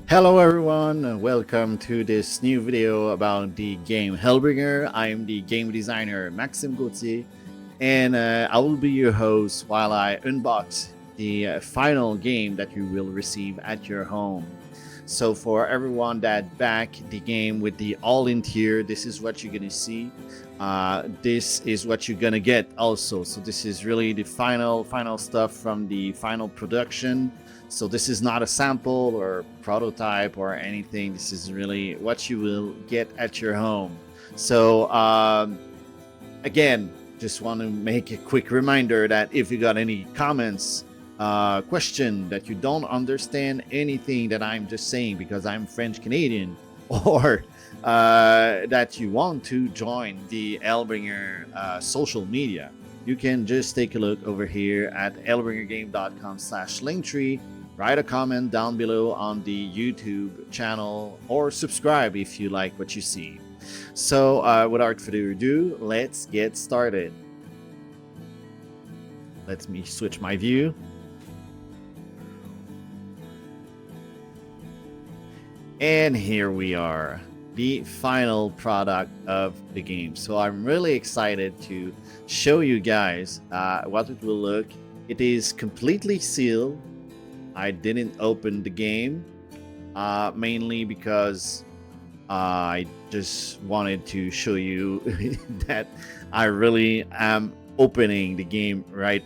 Hello everyone, welcome to this new video about the game Hellbringer. I am the game designer Maxime Gauthier, and I will be your host while I unbox the final game that you will receive at your home. So for everyone that back the game with the all-in tier, this is what you're gonna see. This is what you're gonna get also. So this is really the final stuff from the final production. So this is not a sample or prototype or anything. This is really what you will get at your home. So again, just want to make a quick reminder that if you got any comments, question that you don't understand anything that I'm just saying because I'm French Canadian, or that you want to join the Hellbringer social media, you can just take a look over here at hellbringergame.com/linktree. Write a comment down below on the YouTube channel or subscribe if you like what you see. So without further ado, let's get started. Let me switch my view. And here we are, the final product of the game. So I'm really excited to show you guys what it will look. It is completely sealed. I didn't open the game mainly because I just wanted to show you that I really am opening the game right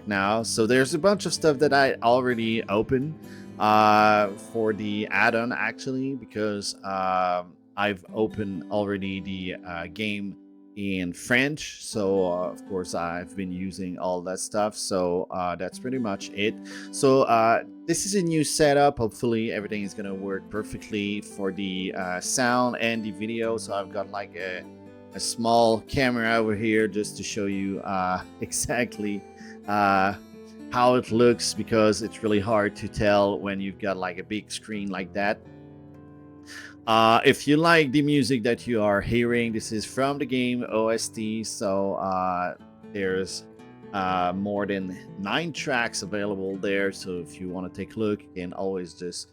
now. So there's a bunch of stuff that I already opened for the add-on actually, because I've opened already the game in French, so of course I've been using all that stuff. So that's pretty much it. So this is a new setup. Hopefully everything is gonna work perfectly for the sound and the video. So I've got like a small camera over here just to show you exactly how it looks, because it's really hard to tell when you've got like a big screen like that. If you like the music that you are hearing, this is from the game OST. So there's more than 9 tracks available there. So if you want to take a look, you can always just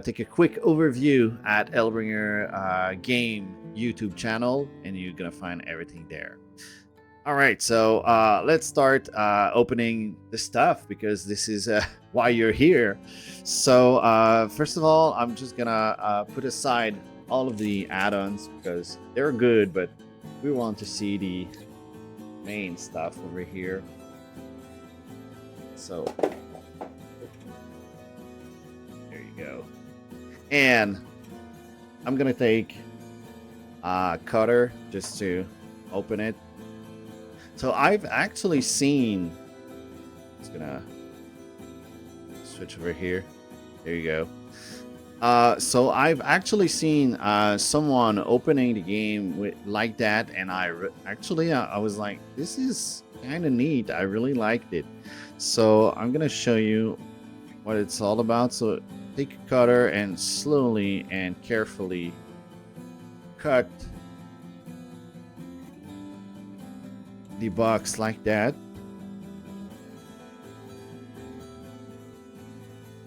take a quick overview at Hellbringer game YouTube channel, and you're gonna find everything there. All right, so let's start opening the stuff, because this is why you're here. So first of all, I'm just gonna put aside all of the add-ons because they're good, but we want to see the main stuff over here. So there you go. And I'm gonna take a cutter just to open it. So I've actually seen, just gonna switch over here. There you go. So I've actually seen someone opening the game with like that, and I was like, this is kind of neat. I really liked it. So I'm gonna show you what it's all about. So take a cutter and slowly and carefully cut the box like that.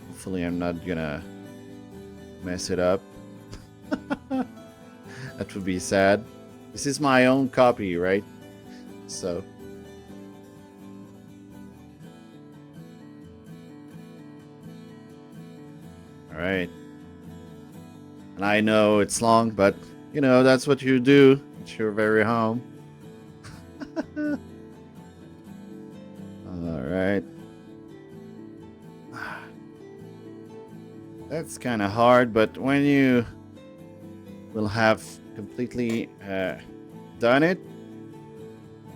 Hopefully I'm not gonna mess it up. That would be sad. This is my own copy, right? So all right, and I know it's long, but you know, that's what you do at your very home. All right. That's kind of hard, but when you will have completely done it,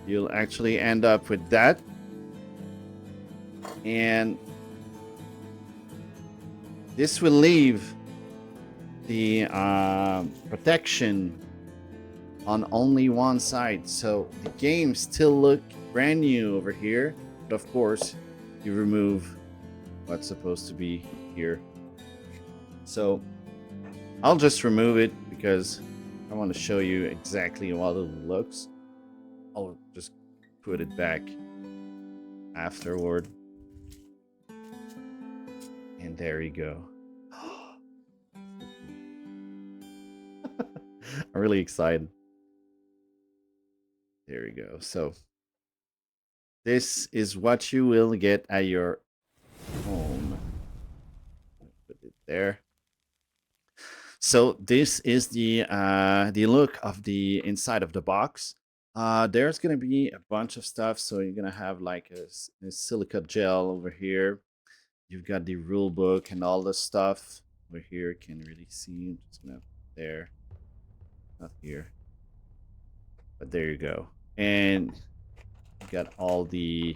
you'll actually end up with that. And this will leave the protection on only one side, so the game still look brand new over here, but of course you remove what's supposed to be here. So I'll just remove it because I want to show you exactly what it looks. I'll just put it back afterward, and there you go. I'm really excited. There we go. So this is what you will get at your home. Put it there. So this is the look of the inside of the box. There's gonna be a bunch of stuff. So you're gonna have like a silica gel over here. You've got the rule book and all the stuff over here. Can't really see. I'm just gonna there, not here, but there you go. And you got all the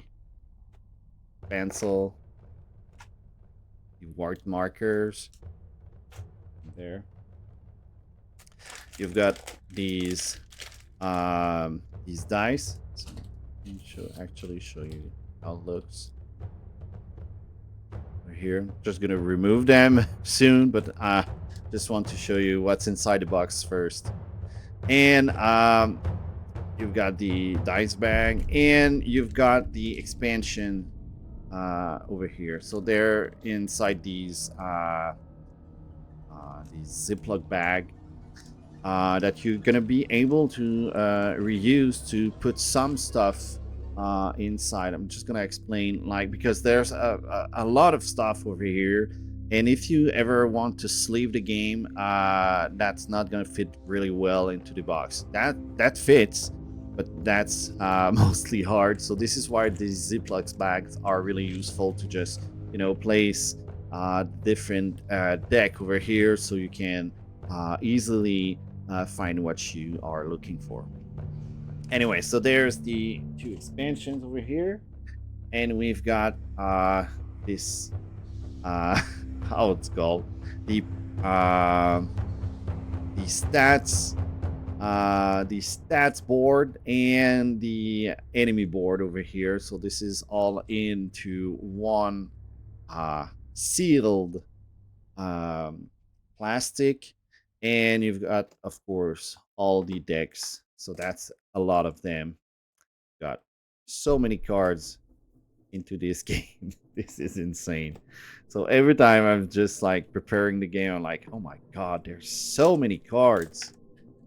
pencil, the wart markers there. You've got these dice. So let me actually show you how it looks. Right here, I'm just gonna remove them soon, but just want to show you what's inside the box first. And you've got the dice bag, and you've got the expansion over here. So they're inside these Ziploc bag that you're gonna be able to reuse to put some stuff inside. I'm just gonna explain, like, because there's a lot of stuff over here, and if you ever want to sleeve the game, that's not gonna fit really well into the box. That fits, but that's mostly hard. So this is why these Ziploc bags are really useful to just, you know, place different deck over here, so you can easily find what you are looking for. Anyway, so there's the two expansions over here, and we've got this how it's called, the stats board and the enemy board over here. So this is all into one sealed plastic, and you've got, of course, all the decks. So that's a lot of them. Got so many cards into this game. This is insane. So every time I'm just like preparing the game, I'm like, oh my god, there's so many cards,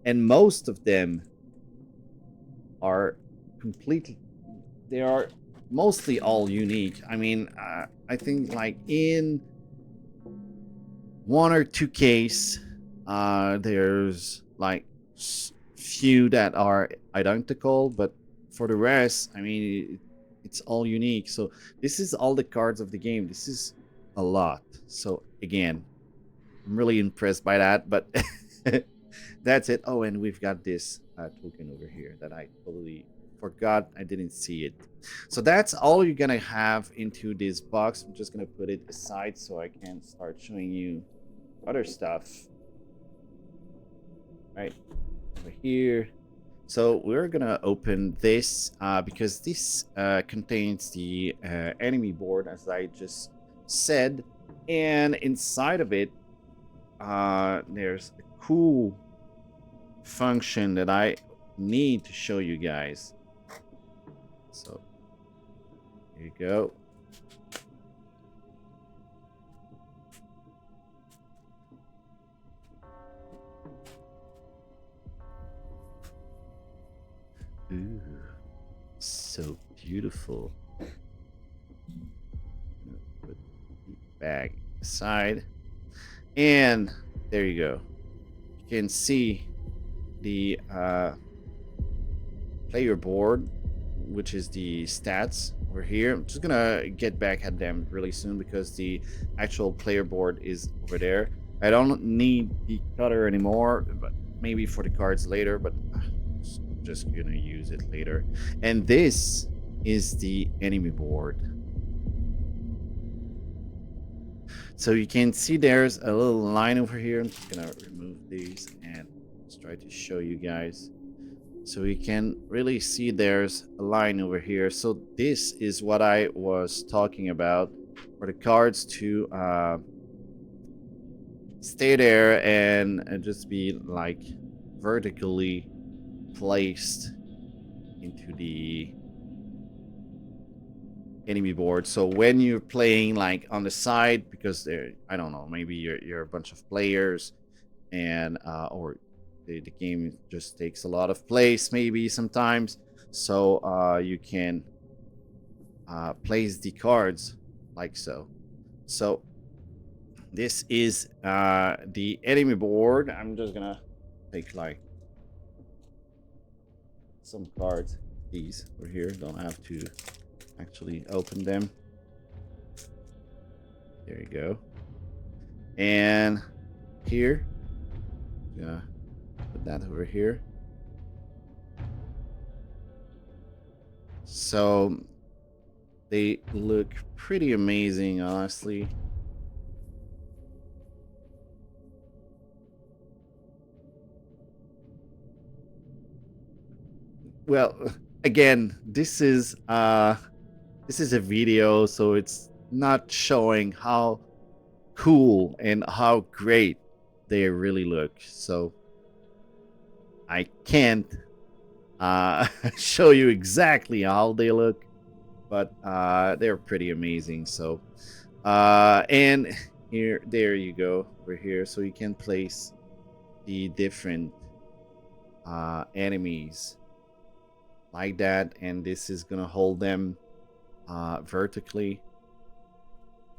and most of them are completely, they are mostly all unique. I mean, I think like in one or two case, there's like few that are identical, but for the rest, I mean, it's all unique. So this is all the cards of the game. This is a lot. So again, I'm really impressed by that, but that's it. Oh, and we've got this token over here that I totally forgot. I didn't see it. So that's all you're gonna have into this box. I'm just gonna put it aside so I can start showing you other stuff. Right over here. So we're gonna open this because this contains the enemy board, as I just said, and inside of it there's a cool function that I need to show you guys. So here you go. Ooh, so beautiful. Put the bag aside, and there you go. You can see the player board, which is the stats over here. I'm just gonna get back at them really soon because the actual player board is over there. I don't need the cutter anymore, but maybe for the cards later, but just gonna use it later. And this is the enemy board. So you can see there's a little line over here. I'm just gonna remove these and let's try to show you guys. So you can really see there's a line over here. So this is what I was talking about, for the cards to stay there and just be like vertically placed into the enemy board. So when you're playing like on the side, because there, I don't know, maybe you're a bunch of players, and or the game just takes a lot of place maybe sometimes, so you can place the cards like so. So this is the enemy board. I'm just gonna take like some cards. These over here, don't have to actually open them. There you go. And here, yeah, put that over here. So they look pretty amazing, honestly. Well, again, this is a video, so it's not showing how cool and how great they really look. So I can't show you exactly how they look, but they're pretty amazing. So and there you go over here, so you can place the different enemies like that, and this is gonna hold them vertically,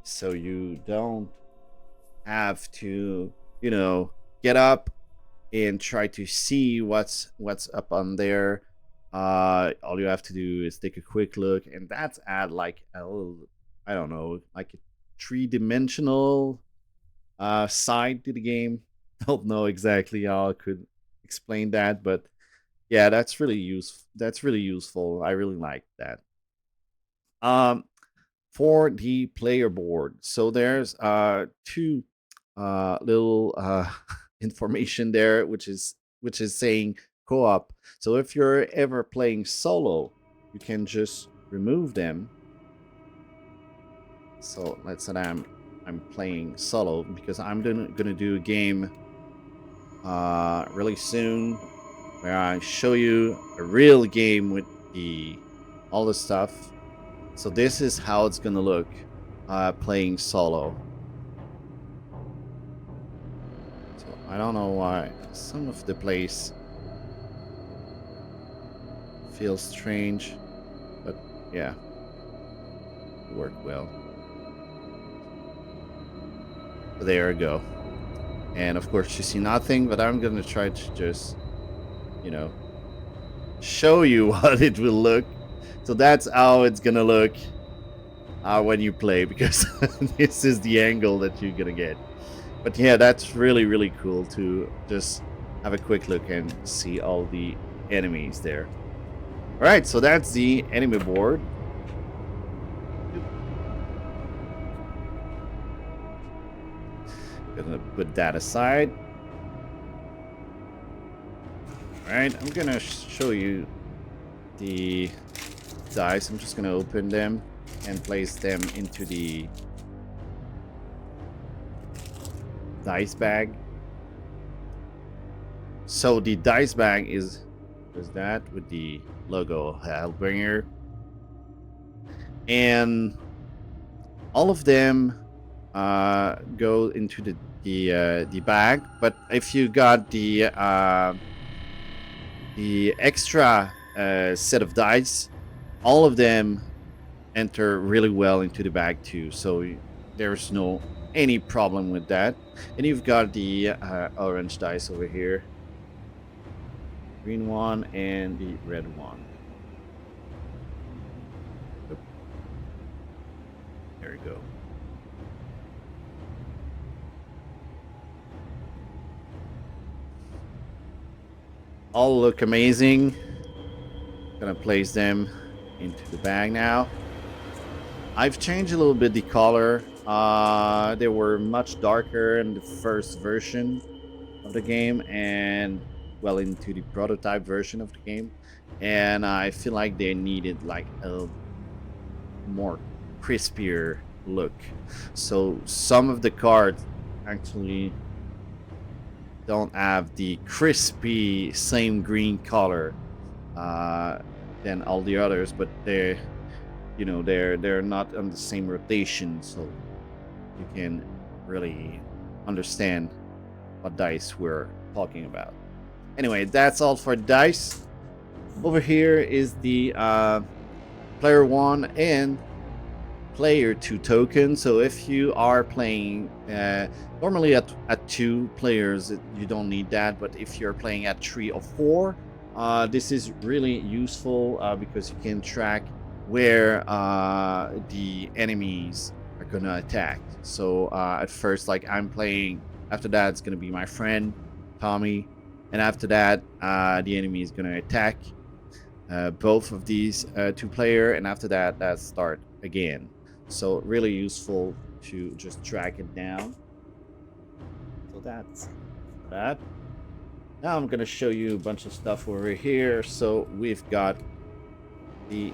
so you don't have to, you know, get up and try to see what's up on there. All you have to do is take a quick look, and that's add like a little, I don't know, like a three-dimensional side to the game. Don't know exactly how I could explain that, but yeah, that's really useful. I really like that. For the player board, so there's two little information there, which is saying co-op. So if you're ever playing solo, you can just remove them. So let's say I'm playing solo, because I'm gonna do a game really soon where I show you a real game with all the stuff. So this is how it's gonna look playing solo. So I don't know why some of the place feels strange, but yeah, it worked well. So there you go. And of course you see nothing, but I'm gonna try to just, you know, show you what it will look. So that's how it's gonna look when you play, because this is the angle that you're gonna get. But yeah, that's really cool to just have a quick look and see all the enemies there. All right, so that's the enemy board. Gonna put that aside. All right, I'm gonna show you the dice. I'm just gonna open them and place them into the dice bag. So the dice bag is that with the logo Hellbringer, and all of them go into the bag. But if you got the extra set of dice, all of them enter really well into the bag too. So there's no any problem with that. And you've got the orange dice over here, green one, and the red one. Oop. There you go. All look amazing. Gonna place them into the bag now. I've changed a little bit the color. They were much darker in the first version of the game, and well, into the prototype version of the game, and I feel like they needed like a more crispier look. So some of the cards actually don't have the crispy same green color than all the others, but they're, you know, they're not on the same rotation, so you can really understand what dice we're talking about. Anyway, that's all for dice. Over here is the player 1 and player 2 token. So if you are playing normally at 2 players, you don't need that. But if you're playing at 3 or 4, this is really useful because you can track where the enemies are gonna attack. So at first, like I'm playing, after that it's gonna be my friend Tommy, and after that the enemy is gonna attack both of these 2 player, and after that start again. So really useful to just track it down. So that's that. Now I'm gonna show you a bunch of stuff over here. So we've got the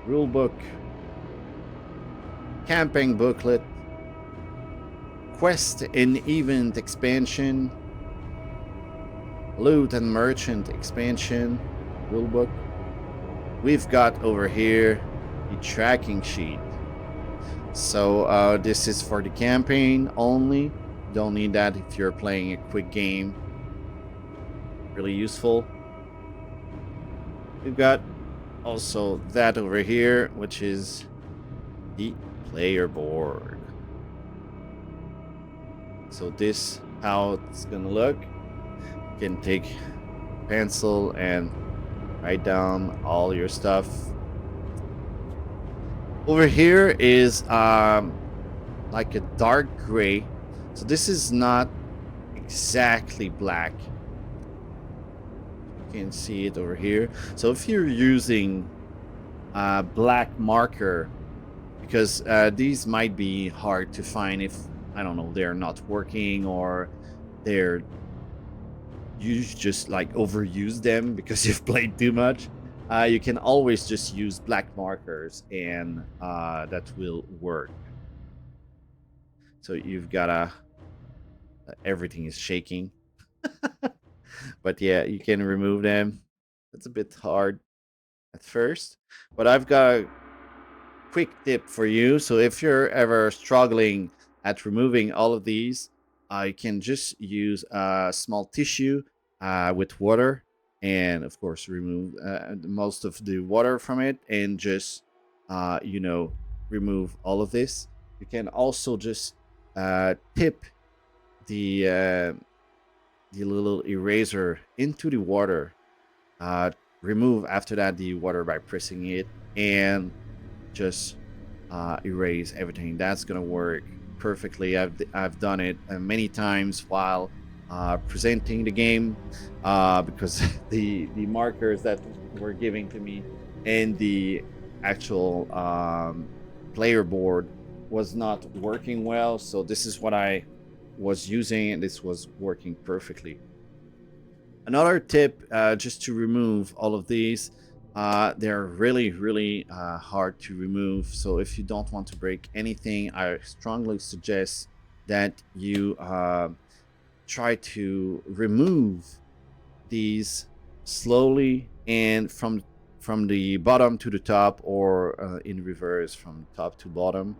rule book, camping booklet, quest and event expansion, loot and merchant expansion, rulebook. We've got over here the tracking sheet. So this is for the campaign only. Don't need that if you're playing a quick game. Really useful. We've got also that over here, which is the player board. So this how it's gonna look. You can take pencil and write down all your stuff. Over here is like a dark gray. So this is not exactly black. You can see it over here. So if you're using black marker, because these might be hard to find if, I don't know, they're not working or they're, you just like overuse them because you've played too much. You can always just use black markers and that will work. So you've gotta, everything is shaking. But yeah, you can remove them. It's a bit hard at first, but I've got a quick tip for you. So if you're ever struggling at removing all of these, you can just use a small tissue with water, and of course remove most of the water from it, and just you know, remove all of this. You can also just tip the little eraser into the water, remove after that the water by pressing it, and just erase everything. That's gonna work perfectly. I've done it many times while presenting the game because the markers that were giving to me and the actual player board was not working well. So this is what I was using, and this was working perfectly. Another tip, just to remove all of these, they're really hard to remove. So if you don't want to break anything, I strongly suggest that you try to remove these slowly and from the bottom to the top, or in reverse from top to bottom,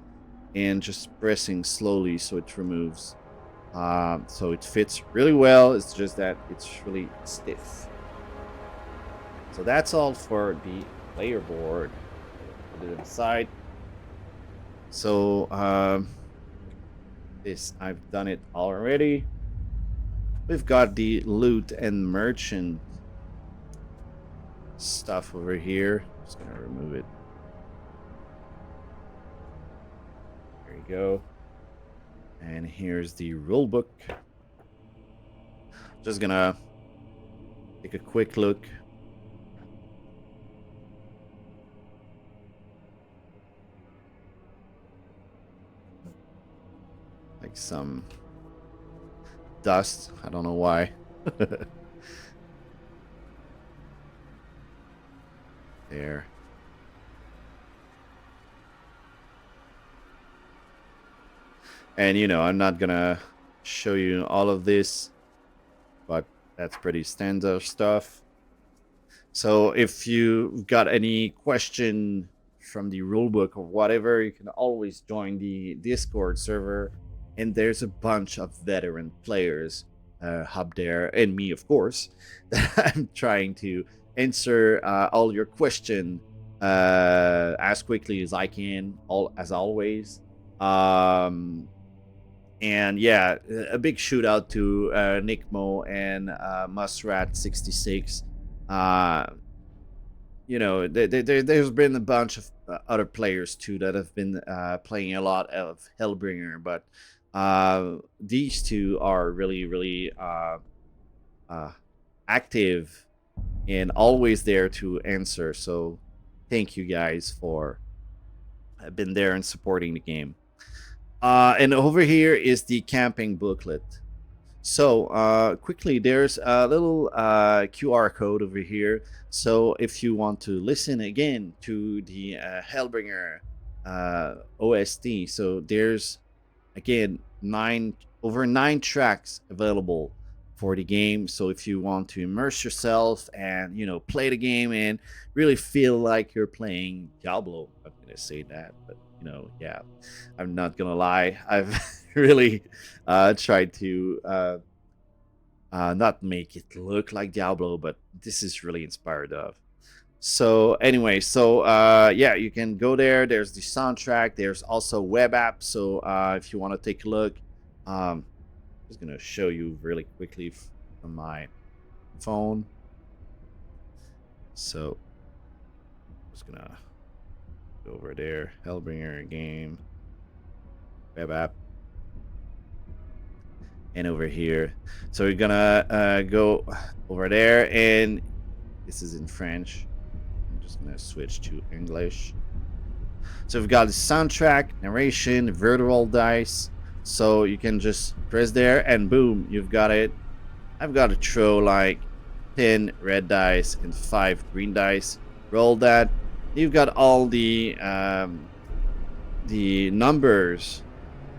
and just pressing slowly so it removes. So it fits really well. It's just that it's really stiff. So that's all for the player board. Put it aside. So this, I've done it already. We've got the loot and merchant stuff over here. Just gonna remove it. There you go. And here's the rule book. Just gonna take a quick look. Like some dust. I don't know why. There. And you know, I'm not gonna show you all of this, but that's pretty standard stuff. So if you got any question from the rulebook or whatever, you can always join the Discord server, and there's a bunch of veteran players hub there, and me, of course. I'm trying to answer all your question as quickly as I can, as always. And yeah, a big shout out to Nick Mo and Musrat66. You know, there's been a bunch of other players too that have been playing a lot of Hellbringer, but these two are really, really active and always there to answer. So thank you guys for been there and supporting the game. And over here is the camping booklet. So quickly, there's a little QR code over here. So if you want to listen again to the Hellbringer OST, so there's again over nine tracks available for the game. So if you want to immerse yourself and play the game and really feel like you're playing Diablo, I'm gonna say that, but yeah, I'm not gonna lie, I've really tried to not make it look like Diablo, but this is really inspired of. So anyway, so yeah, you can go there. There's the soundtrack. There's also web app. So if you want to take a look, I'm just gonna show you really quickly from my phone. So I'm just gonna go over there, Hellbringer game, web app, and over here. So we're gonna go over there, and this is in French. I'm just gonna switch to English. So we've got the soundtrack, narration, virtual dice. So you can just press there and boom, you've got it. I've got to throw like 10 red dice and 5 green dice. Roll that. You've got all the numbers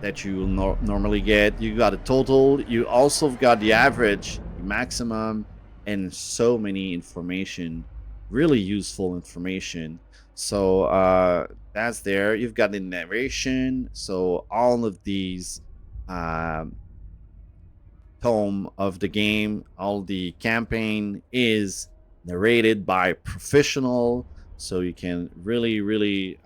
that you will normally get. You got a total. You also got the average, the maximum, and so many information. Really useful information. So that's there. You've got the narration. So all of these tome of the game, all the campaign is narrated by professional, so you can really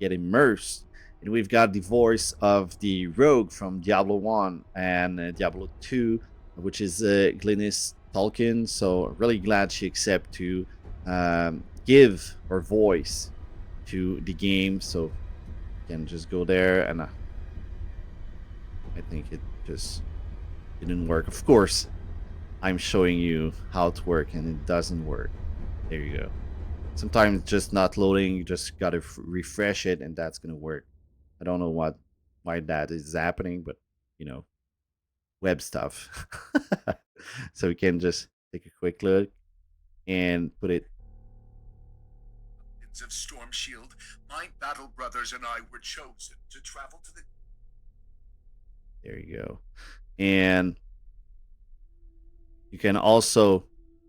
get immersed. And we've got the voice of the rogue from Diablo 1 and Diablo 2, which is Glynis Tolkien. So really glad she accepted to give her voice to the game. So you can just go there, and I think it just didn't work. Of course, I'm showing you how to work and it doesn't work. There you go. Sometimes it's just not loading. You just gotta refresh it and that's gonna work. I don't know why that is happening, but web stuff. So we can just take a quick look and put it. Of Storm Shield, my battle brothers and I were chosen to travel to the. There you go. And you can also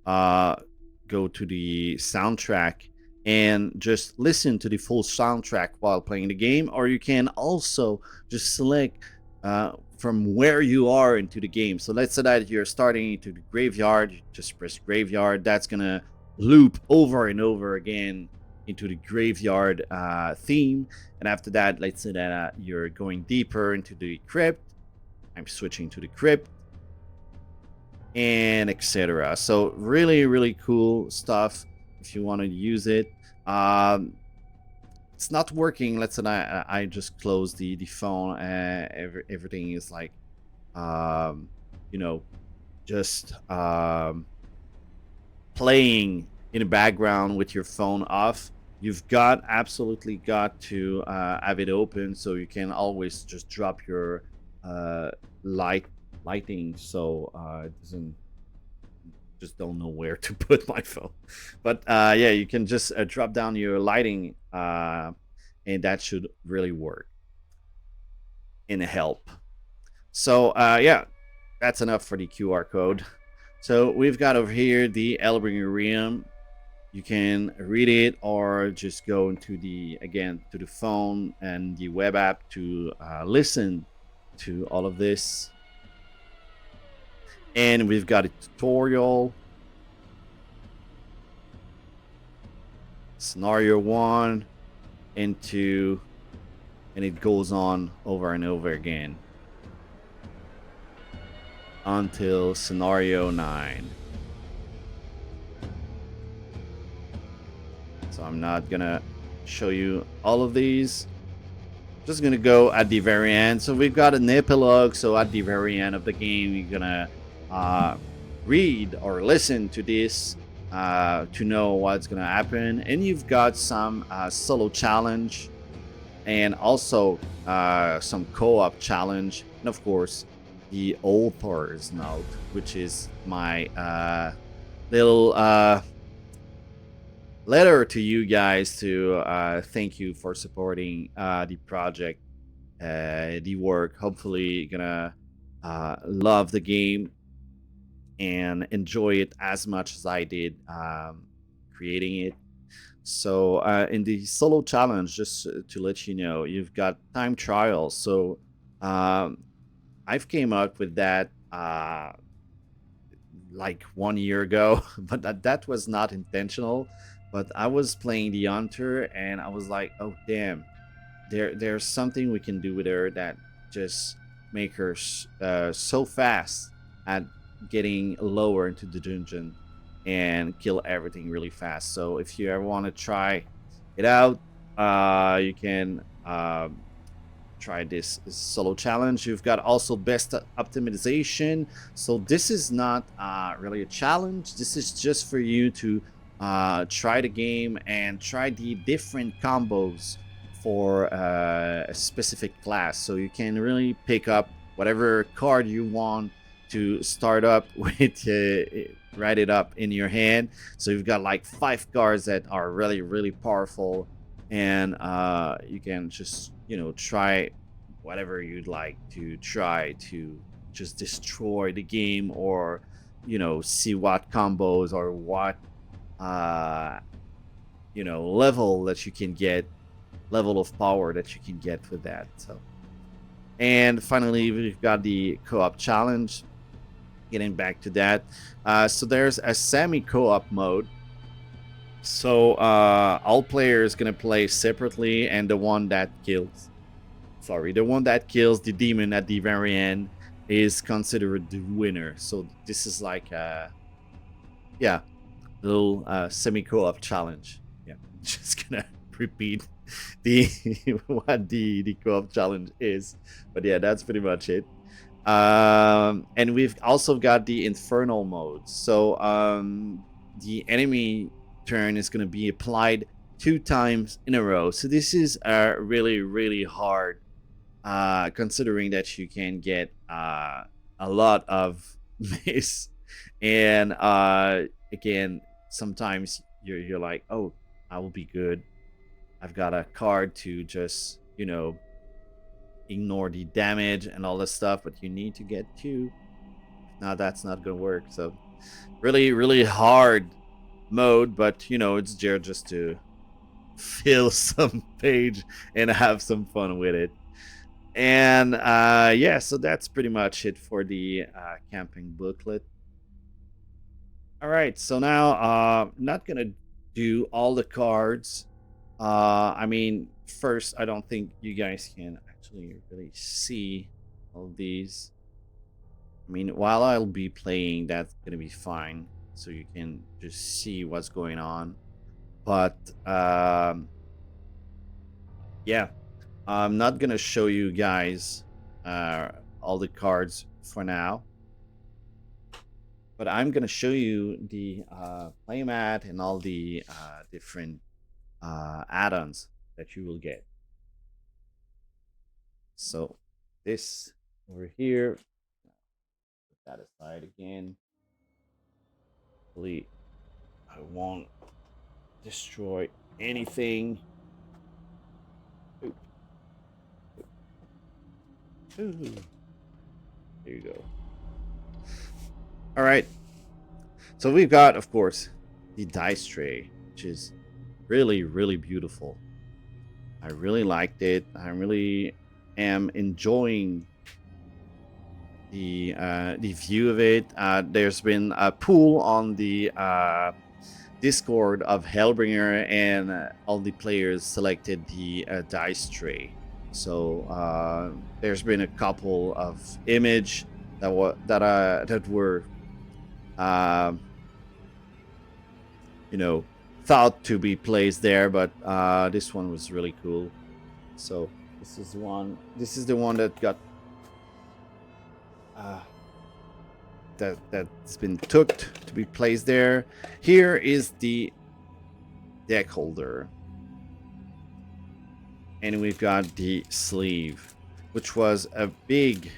go to the soundtrack and just listen to the full soundtrack while playing the game, or you can also just select from where you are into the game. So let's say that you're starting into the graveyard, you just press graveyard. That's gonna loop over and over again into the graveyard theme. And after that, let's say that you're going deeper into the crypt. I'm switching to the crypt, and etc. So really cool stuff if you want to use it. It's not working. Let's say I just closed the phone. Everything is like just playing in the background with your phone off. You've absolutely got to have it open so you can always just drop your lighting, so it doesn't, just don't know where to put my phone. But yeah, you can just drop down your lighting and that should really work and help. So yeah, that's enough for the QR code. So we've got over here the Hellbringer Realm. You can read it or just go into the phone and the web app to listen to all of this. And we've got a tutorial, scenario 1 and 2, and it goes on over and over again until scenario 9. So I'm not gonna show you all of these. Just gonna go at the very end. So we've got an epilogue. So at the very end of the game, you're gonna read or listen to this to know what's gonna happen. And you've got some solo challenge, and also some co-op challenge, and of course the author's note, which is my little letter to you guys to thank you for supporting the project, the work. Hopefully you're gonna love the game and enjoy it as much as I did creating it. So in the solo challenge, just to let you know, you've got time trials. So I've came up with that like 1 year ago, but that was not intentional. But I was playing the hunter, and I was like, oh damn, there's something we can do with her that just make her so fast at getting lower into the dungeon and kill everything really fast. So if you ever want to try it out, you can try this solo challenge. You've got also best optimization. So this is not really a challenge. This is just for you to try the game and try the different combos for a specific class. So you can really pick up whatever card you want to start up with, write it up in your hand. So you've got like 5 cards that are really, really powerful, and you can just, you know, try whatever you'd like to try to just destroy the game, or, you know, see what combos or what you know, level that you can get, level of power that you can get with that. So, and finally we've got the co-op challenge. Getting back to that, so there's a semi co-op mode. So all players gonna play separately, and the one that kills the demon at the very end is considered the winner. So this is like a little semi co-op challenge. Yeah, just gonna repeat the what the co-op challenge is, but yeah, that's pretty much it. And we've also got the infernal mode. So the enemy turn is going to be applied 2 times in a row. So this is really, really hard, considering that you can get a lot of miss. And again, sometimes you're like, oh, I will be good. I've got a card to just, you know, ignore the damage and all this stuff, but you need to get 2. Now that's not gonna work. So really, really hard mode, but you know, it's there just to fill some page and have some fun with it. And yeah, so that's pretty much it for the camping booklet. All right, so now I'm not gonna do all the cards. I mean, first, I don't think you guys can actually really see all of these. I mean, while I'll be playing, that's gonna be fine, so you can just see what's going on. But yeah, I'm not gonna show you guys all the cards for now, but I'm gonna show you the playmat and all the different add-ons that you will get. So this over here, put that aside again. Hopefully I won't destroy anything. Oop. Ooh. There you go. All right. So we've got, of course, the dice tray, which is really, really beautiful. I really liked it. I really am enjoying the view of it. There's been a poll on the Discord of Hellbringer, and all the players selected the dice tray. So there's been a couple of image that were you know, thought to be placed there, but this one was really cool. So this is one. This is the one that got that's been took to be placed there. Here is the deck holder, and we've got the sleeve, which was a big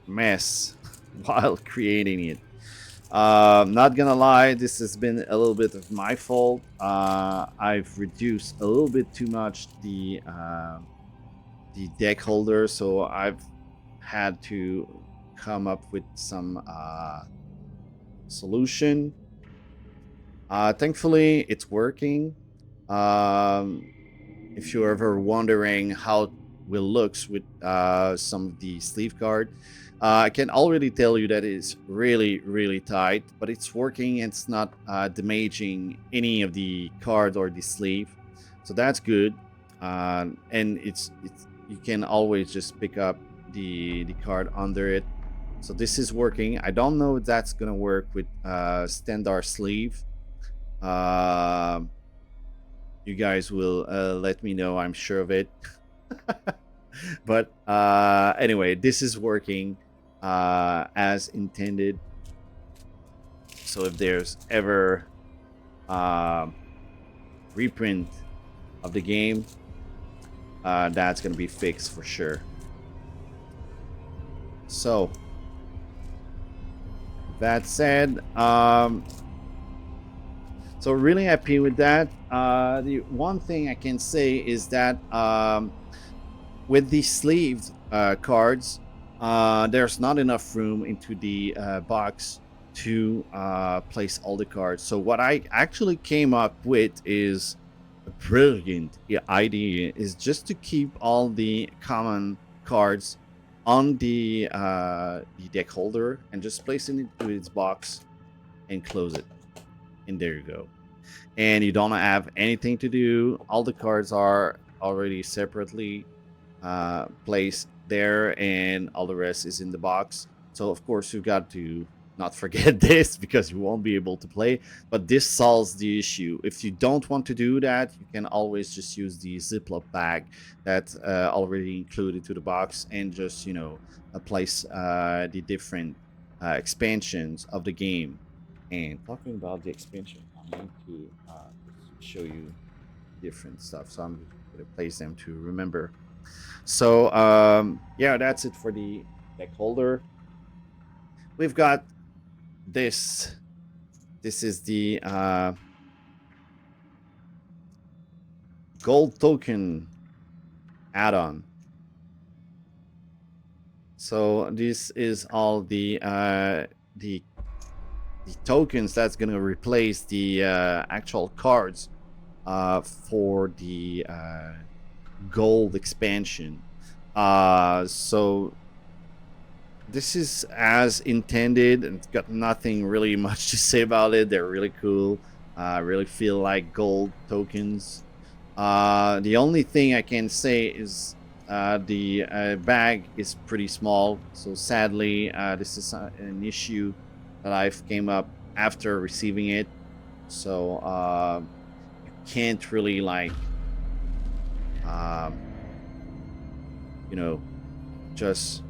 mess while creating it. Not gonna lie, this has been a little bit of my fault. I've reduced a little bit too much the deck holder, so I've had to come up with some solution. Thankfully, it's working. If you're ever wondering how it will looks with some of the sleeve card, I can already tell you that it's really tight, but it's working and it's not damaging any of the card or the sleeve, so that's good. And it's you can always just pick up the card under it. So this is working. I don't know if that's gonna work with standard sleeve. You guys will let me know, I'm sure of it. But anyway, this is working as intended. So if there's ever reprint of the game, that's gonna be fixed for sure. So that said, so really happy with that. The one thing I can say is that with the sleeved cards, there's not enough room into the box to place all the cards. So what I actually came up with is a brilliant idea, is just to keep all the common cards on the deck holder and just place it into its box and close it. And there you go. And you don't have anything to do. All the cards are already separately placed there, and all the rest is in the box. So of course you've got to not forget this, because you won't be able to play. But this solves the issue. If you don't want to do that, you can always just use the Ziploc bag that's already included to the box, and just, you know, place the different expansions of the game. And talking about the expansion, I'm going to show you different stuff. So I'm going to place them to remember. So yeah, that's it for the deck holder. We've got this. This is the gold token add-on. So this is all the tokens that's going to replace the actual cards for the gold expansion. So this is as intended, and it's got nothing really much to say about it. They're really cool. Really feel like gold tokens. The only thing I can say is the bag is pretty small. So sadly, this is an issue that I've came up after receiving it. So you can't really like you know, just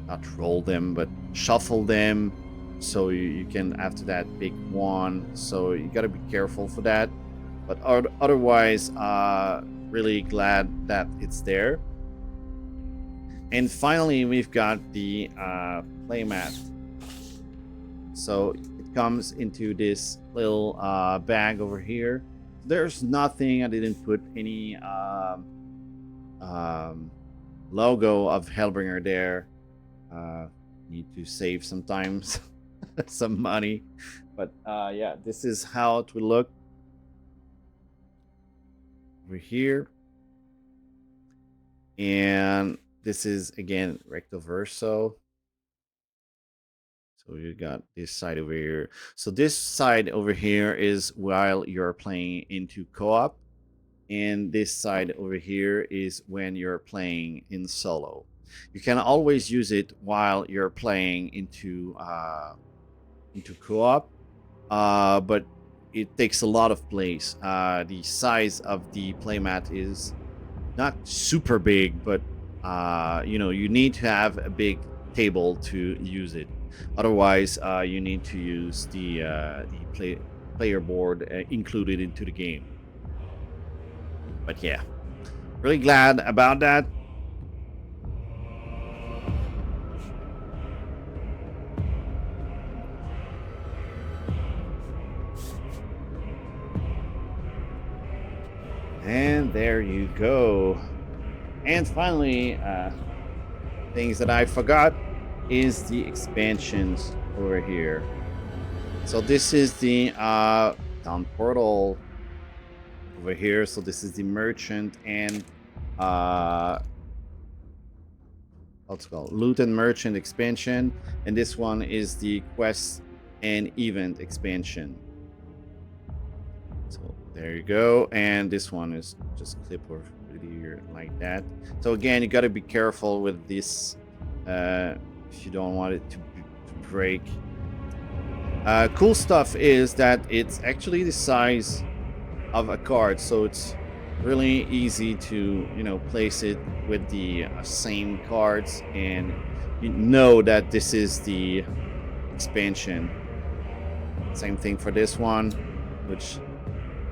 not roll them, but shuffle them, so you can after that pick one. So you got to be careful for that. But otherwise, really glad that it's there. And finally, we've got the playmat. So it comes into this little bag over here. There's nothing. I didn't put any logo of Hellbringer there. Need to save sometimes some money, but yeah, this is how it will look over here. And this is again recto verso. So you got this side over here. So this side over here is while you're playing into co-op, and this side over here is when you're playing in solo. You can always use it while you're playing into co-op, but it takes a lot of place. The size of the playmat is not super big, but you know, you need to have a big table to use it. Otherwise, you need to use the player board included into the game. But yeah, really glad about that. And there you go. And finally, things that I forgot is the expansions over here. So this is the town portal over here. So this is the merchant and what's it called, loot and merchant expansion, and this one is the quest and event expansion. So there you go, and this one is just clip over here like that. So again, you got to be careful with this if you don't want it to break. Cool stuff is that it's actually the size of a card, so it's really easy to, you know, place it with the same cards, and you know that this is the expansion. Same thing for this one, which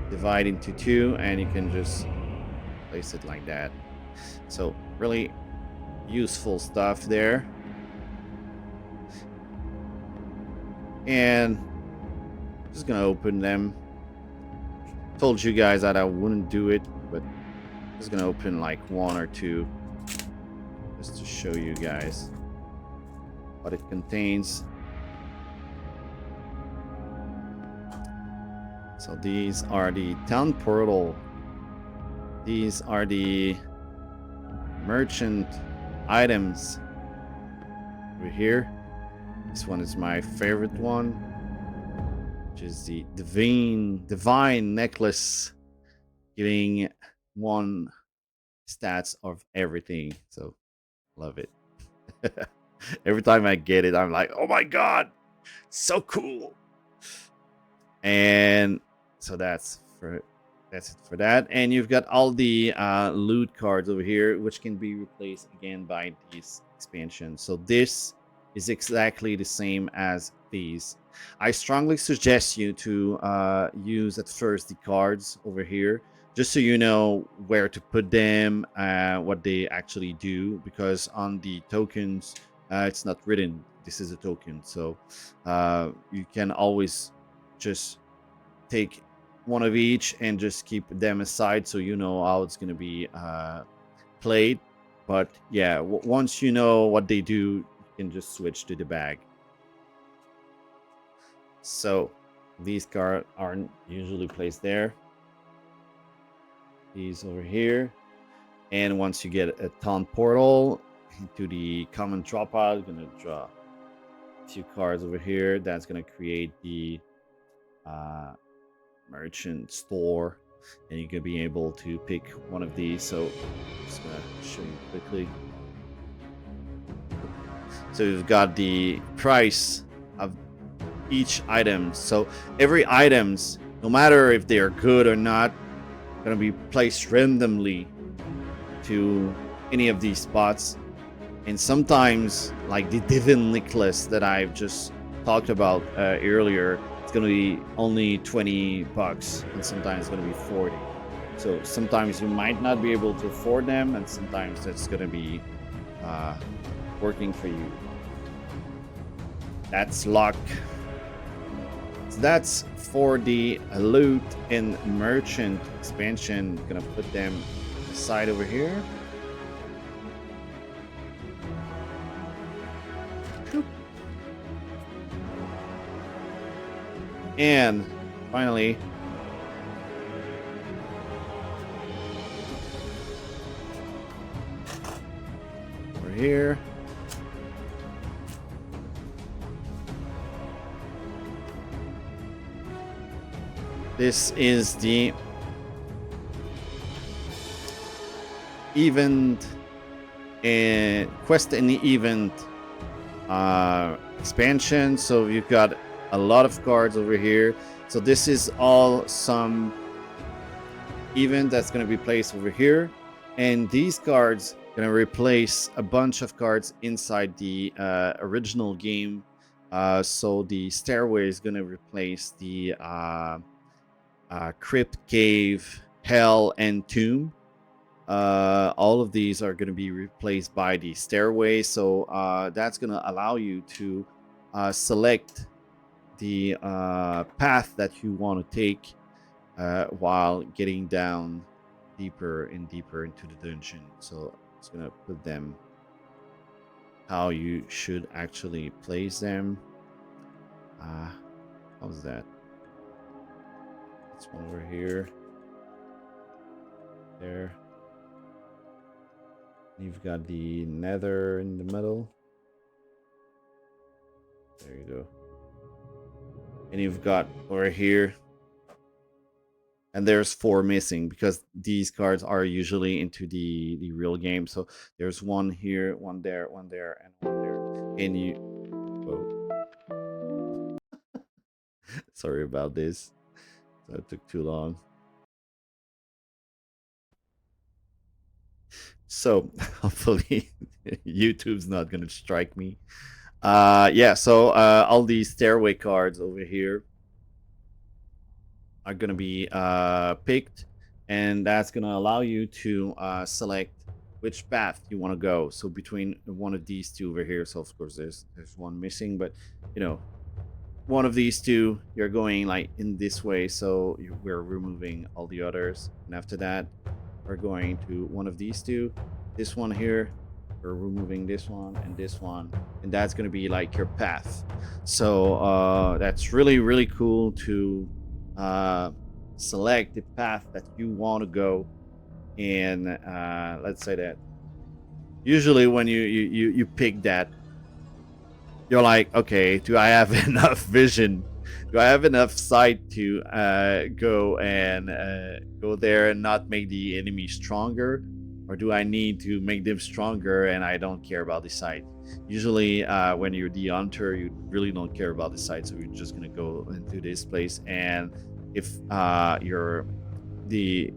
divide into two, and you can just place it like that. So really useful stuff there. And just gonna open them. Told you guys that I wouldn't do it, but I'm just gonna open like one or two just to show you guys what it contains. So these are the town portal. These are the merchant items over here. This one is my favorite one, which is the divine necklace, giving 1 stats of everything. So love it. Every time I get it, I'm like, oh my god, so cool. And so that's it for that. And you've got all the loot cards over here, which can be replaced again by these expansions. So this is exactly the same as these. I strongly suggest you to use at first the cards over here, just so you know where to put them, what they actually do, because on the tokens it's not written this is a token. So you can always just take one of each and just keep them aside, so you know how it's going to be played. But yeah, once you know what they do, you can just switch to the bag. So these cards aren't usually placed there. These over here. And once you get a town portal into the common dropout, I'm going to draw a few cards over here. That's going to create the merchant store, and you can be able to pick one of these. So I'm just going to show you quickly. So you've got the price of each item. So every items, no matter if they are good or not, going to be placed randomly to any of these spots. And sometimes, like the divine necklace that I've just talked about earlier, it's going to be only $20, and sometimes it's going to be 40. So sometimes you might not be able to afford them, and sometimes that's going to be working for you. That's luck. So that's for the loot and merchant expansion. Gonna put them aside over here. And finally, over here, This is the event and quest and event expansion. So you've got a lot of cards over here. So this is all some event that's going to be placed over here, and these cards going to replace a bunch of cards inside the original game. So the stairway is going to replace the crypt, cave, hell, and tomb. All of these are going to be replaced by the stairway. So that's going to allow you to select the path that you want to take while getting down deeper and deeper into the dungeon. So it's going to put them how you should actually place them. How's that? This one over here. There. You've got the nether in the middle. There you go. And you've got over here. And there's 4 missing because these cards are usually into the real game. So there's one here, one there, and one there. And you... Whoa. Sorry about this. That took too long. So hopefully YouTube's not gonna strike me. Yeah, so all these stairway cards over here are gonna be picked, and that's gonna allow you to select which path you want to go. So between one of these two over here, so of course there's one missing, but you know, one of these two, you're going like in this way, so we're removing all the others, and after that we're going to one of these two. This one here, we're removing this one, and that's going to be like your path. So that's really cool to select the path that you want to go. And let's say that usually when you pick that, you're like, okay, do I have enough vision? Do I have enough sight to go there and not make the enemy stronger? Or do I need to make them stronger and I don't care about the sight? Usually when you're the hunter, you really don't care about the sight, so you're just going to go into this place. And if you're the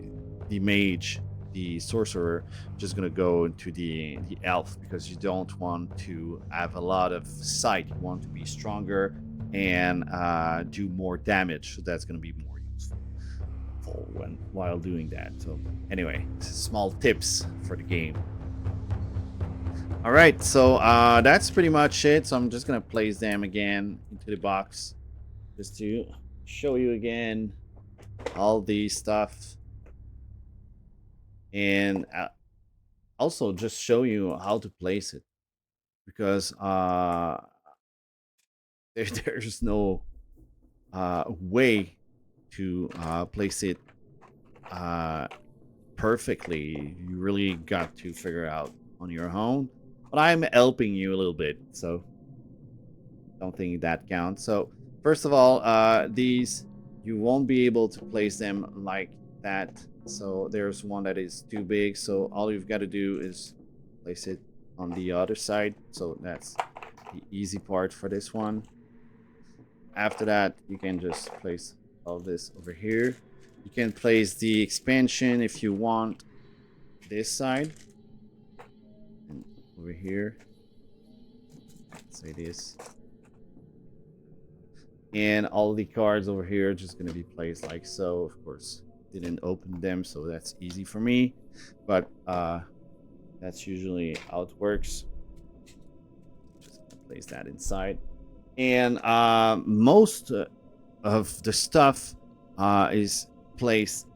mage, the sorcerer, just gonna go into the elf, because you don't want to have a lot of sight. You want to be stronger and do more damage, so that's gonna be more useful while doing that. So anyway, small tips for the game. All right, so that's pretty much it. So I'm just gonna place them again into the box just to show you again all the stuff, and also just show you how to place it, because there's no way to place it perfectly. You really got to figure out on your own, but I'm helping you a little bit, so don't think that counts. So first of all, these, you won't be able to place them like that. So there's one that is too big, so all you've got to do is place it on the other side. So that's the easy part for this one. After that, you can just place all this over here. You can place the expansion if you want this side, and over here, let's say this. And all the cards over here are just going to be placed like so. Of course, didn't open them, so that's easy for me, but that's usually how it works. Just gonna place that inside, and most of the stuff is placed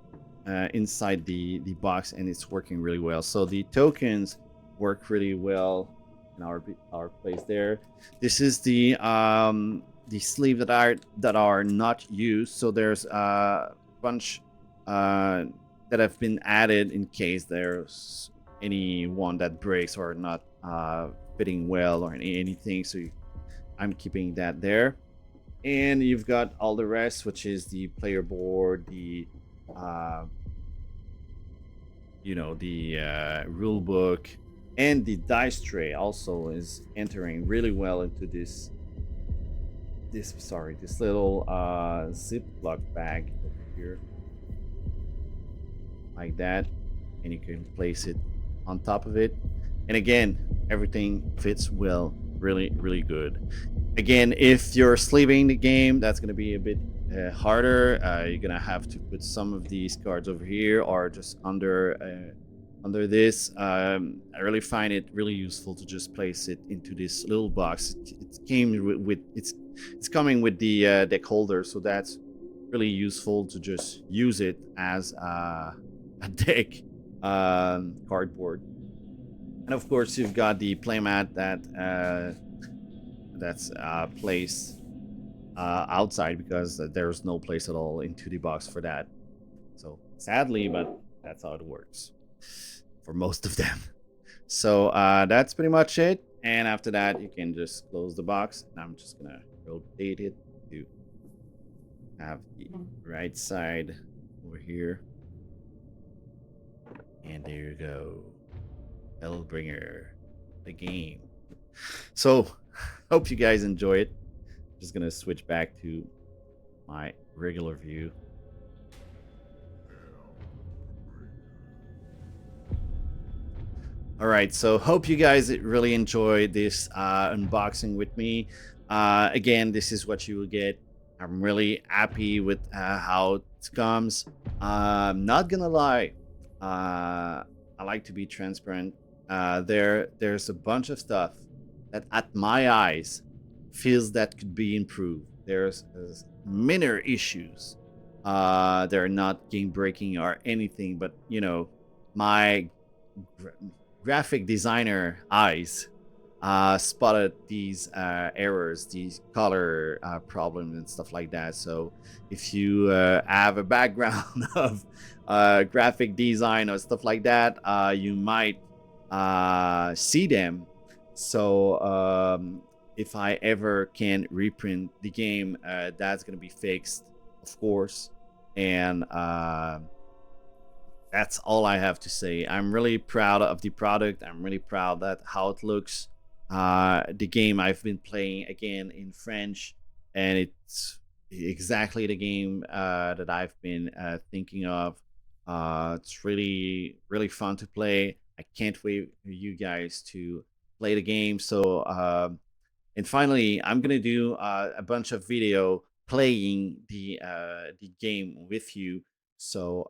inside the box, and it's working really well. So the tokens work really well in our place there. This is the sleeve that are not used. So there's a bunch that have been added in case there's any one that breaks or not fitting well or anything. So I'm keeping that there. And you've got all the rest, which is the player board, the uh, the rule book, and the dice tray also is entering really well into this little Ziploc bag over here, like that, and you can place it on top of it. And again, everything fits well, really good. Again, if you're sleeving the game, that's going to be a bit harder. You're going to have to put some of these cards over here or just under this. I really find it really useful to just place it into this little box. It came with it's coming with the deck holder, so that's really useful to just use it as a deck cardboard. And of course, you've got the playmat that's placed outside because there's no place at all into the box for that. So sadly, but that's how it works for most of them. So that's pretty much it. And after that, you can just close the box. And I'm just gonna rotate it to have the right side over here. And there you go. Hellbringer, the game. So, hope you guys enjoy it. Just gonna switch back to my regular view. All right, so hope you guys really enjoyed this unboxing with me. Again, this is what you will get. I'm really happy with how it comes. I'm not gonna lie. I like to be transparent. There's a bunch of stuff that, at my eyes, feels that could be improved. There's minor issues. They're not game breaking or anything, but my graphic designer eyes spotted these errors, these color problems and stuff like that. So if you have a background of graphic design or stuff like that, you might see them. So if I ever can reprint the game, that's going to be fixed, of course. And that's all I have to say. I'm really proud of the product. I'm really proud that how it looks. The game I've been playing again in French, and it's exactly the game that I've been thinking of. It's really fun to play. I can't wait for you guys to play the game. So and finally, I'm gonna do a bunch of video playing the game with you. So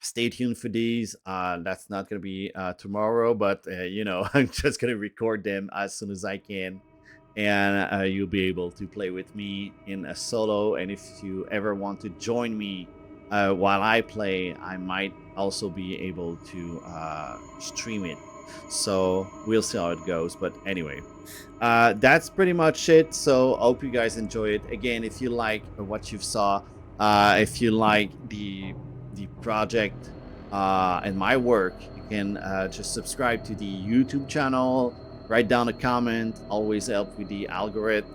stay tuned for these. That's not gonna be tomorrow, but I'm just gonna record them as soon as I can, and you'll be able to play with me in a solo. And if you ever want to join me while I play, I might also be able to stream it. So we'll see how it goes. But anyway, that's pretty much it. So hope you guys enjoy it. Again, if you like what you saw, if you like the project and my work, you can just subscribe to the YouTube channel, write down a comment, always help with the algorithm.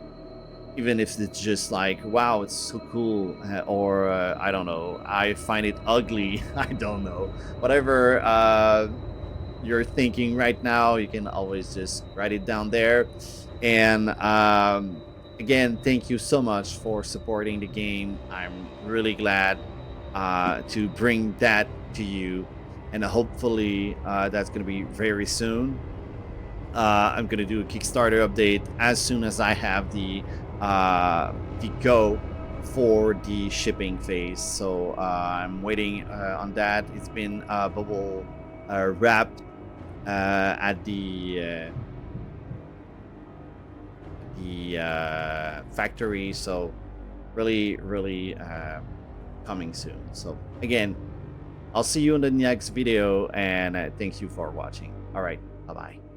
Even if it's just like, wow, it's so cool, or I don't know, I find it ugly. I don't know, whatever you're thinking right now, you can always just write it down there. And again, thank you so much for supporting the game. I'm really glad to bring that to you, and hopefully that's going to be very soon. I'm going to do a Kickstarter update as soon as I have the go for the shipping phase. So I'm waiting on that. It's been bubble wrapped at the factory, so really coming soon. So again, I'll see you in the next video, and thank you for watching. All right, bye bye.